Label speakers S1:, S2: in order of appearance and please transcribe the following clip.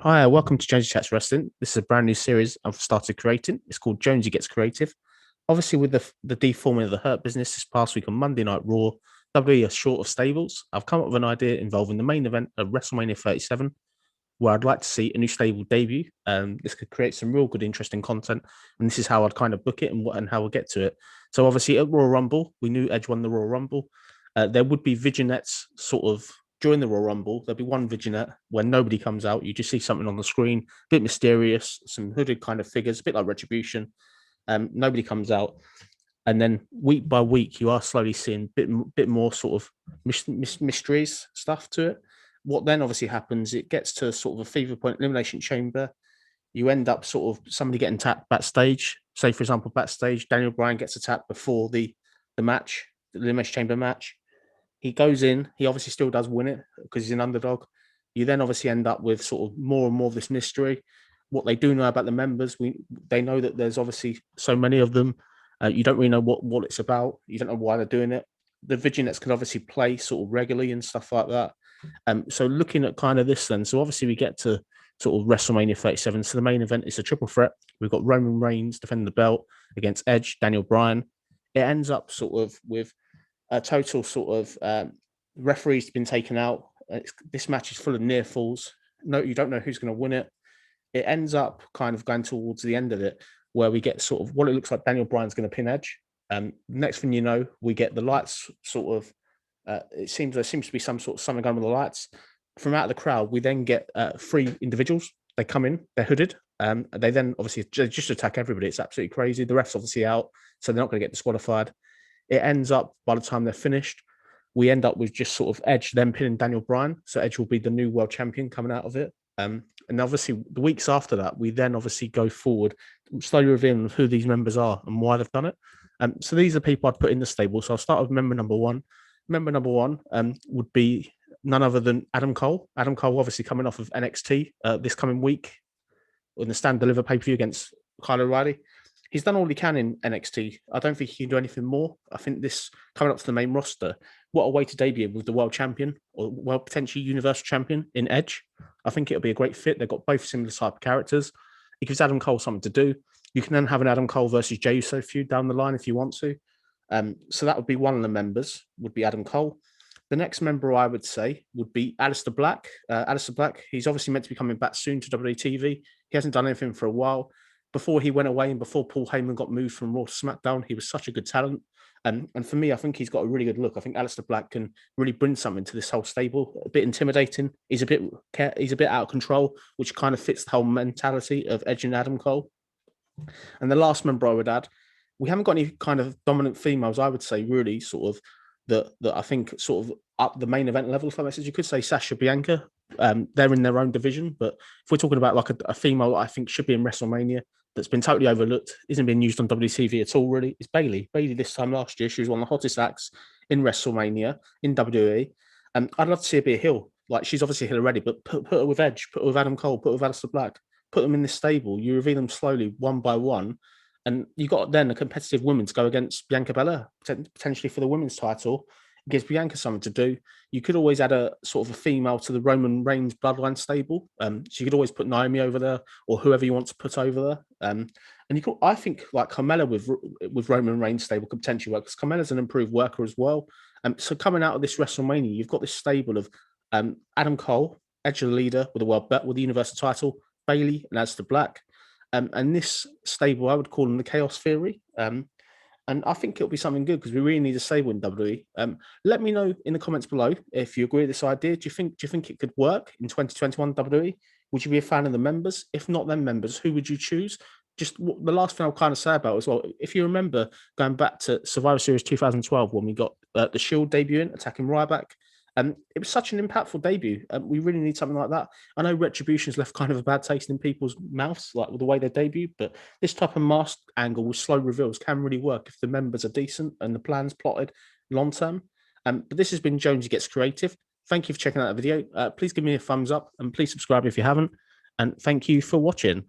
S1: Hi, welcome to Jonesy Chats Wrestling. This is a brand new series I've started creating. It's called Jonesy Gets Creative. Obviously, with the deforming of the Hurt Business this past week on Monday Night Raw, WWE are short of stables. I've come up with an idea involving the main event of WrestleMania 37, where I'd like to see a new stable debut. This could create some real good, interesting content, and this is how I'd kind of book it and how we'll get to it. So, obviously, at Royal Rumble, we knew Edge won the Royal Rumble. There would be vignettes sort of during the Royal Rumble. There'll be one vignette where nobody comes out. You just see something on the screen, a bit mysterious, some hooded kind of figures, a bit like Retribution. Nobody comes out. And then week by week, you are slowly seeing bit more sort of mysteries stuff to it. What then obviously happens, it gets to sort of a fever point, elimination chamber. You end up sort of somebody getting tapped backstage. Say, for example, backstage, Daniel Bryan gets attacked before the match, the elimination chamber match. He goes in. He obviously still does win it because he's an underdog. You then obviously end up with sort of more and more of this mystery. What they do know about the members, they know that there's obviously so many of them. You don't really know what it's about. You don't know why they're doing it. The vignettes can obviously play sort of regularly and stuff like that. So looking at kind of this then, so obviously we get to sort of WrestleMania 37. So the main event is a triple threat. We've got Roman Reigns defending the belt against Edge, Daniel Bryan. It ends up sort of with a total sort of referee's been taken out. This match is full of near falls. No, you don't know who's going to win it. It ends up kind of going towards the end of it, where we get sort of what it looks like Daniel Bryan's going to pin Edge. Next thing you know, we get the lights sort of. There seems to be some sort of something going with the lights. From out of the crowd, we then get three individuals. They come in, they're hooded. They then obviously just attack everybody. It's absolutely crazy. The ref's obviously out, so they're not going to get disqualified. It ends up by the time they're finished, we end up with just sort of Edge then pinning Daniel Bryan. So Edge will be the new world champion coming out of it. And obviously, the weeks after that, we then obviously go forward, slowly revealing who these members are and why they've done it. So these are people I'd put in the stable. So I'll start with member number one. Member number one would be none other than Adam Cole. Adam Cole, obviously coming off of NXT this coming week in the Stand Deliver pay per view against Kyle O'Reilly. He's done all he can in NXT. I don't think he can do anything more. I think this coming up to the main roster, what a way to debut with the world champion or well potentially universal champion in Edge. I think it'll be a great fit. They've got both similar type of characters. It gives Adam Cole something to do. You can then have an Adam Cole versus Jey Uso feud down the line if you want to. So that would be one of the members. Would be Adam Cole. The next member I would say would be Aleister Black. Aleister Black. He's obviously meant to be coming back soon to WWE TV. He hasn't done anything for a while. Before he went away and before Paul Heyman got moved from Raw to SmackDown, he was such a good talent. And for me, I think he's got a really good look. I think Aleister Black can really bring something to this whole stable. A bit intimidating. He's a bit out of control, which kind of fits the whole mentality of Edge and Adam Cole. And the last member I would add, we haven't got any kind of dominant females. I would say really sort of that I think sort of up the main event level. If that makes sense, you could say Sasha Bianca. They're in their own division, but if we're talking about like a female, I think should be in WrestleMania that's been totally overlooked, isn't being used on WTV at all. Really, it's Bayley. Bayley this time last year, she was one of the hottest acts in WrestleMania in WWE, and I'd love to see her be a heel. Like she's obviously a heel already, but put her with Edge, put her with Adam Cole, put her with Aleister Black, put them in this stable. You reveal them slowly, one by one, and you got then a competitive woman to go against Bianca Belair potentially for the women's title. It gives Bianca something to do. You could always add a sort of a female to the Roman Reigns bloodline stable. So you could always put Naomi over there or whoever you want to put over there. And you could, I think, like Carmella with Roman Reigns stable could potentially work because Carmella's an improved worker as well. So coming out of this WrestleMania, you've got this stable of Adam Cole, Edge the leader with the world bet with the Universal title, Bayley and Aleister Black. And this stable, I would call them the Chaos Theory. And I think it'll be something good because we really need a stable in WWE. Let me know in the comments below if you agree with this idea. Do you think it could work in 2021 WWE? Would you be a fan of the members? If not them members, who would you choose? Just the last thing I'll kind of say about it as well. If you remember going back to Survivor Series 2012 when we got the Shield debuting, attacking Ryback, it was such an impactful debut. We really need something like that. I know Retribution's left kind of a bad taste in people's mouths, like with the way they debuted, but this type of mask angle with slow reveals can really work if the members are decent and the plan's plotted long term. But this has been Jonesy Gets Creative. Thank you for checking out the video. Please give me a thumbs up and please subscribe if you haven't. And thank you for watching.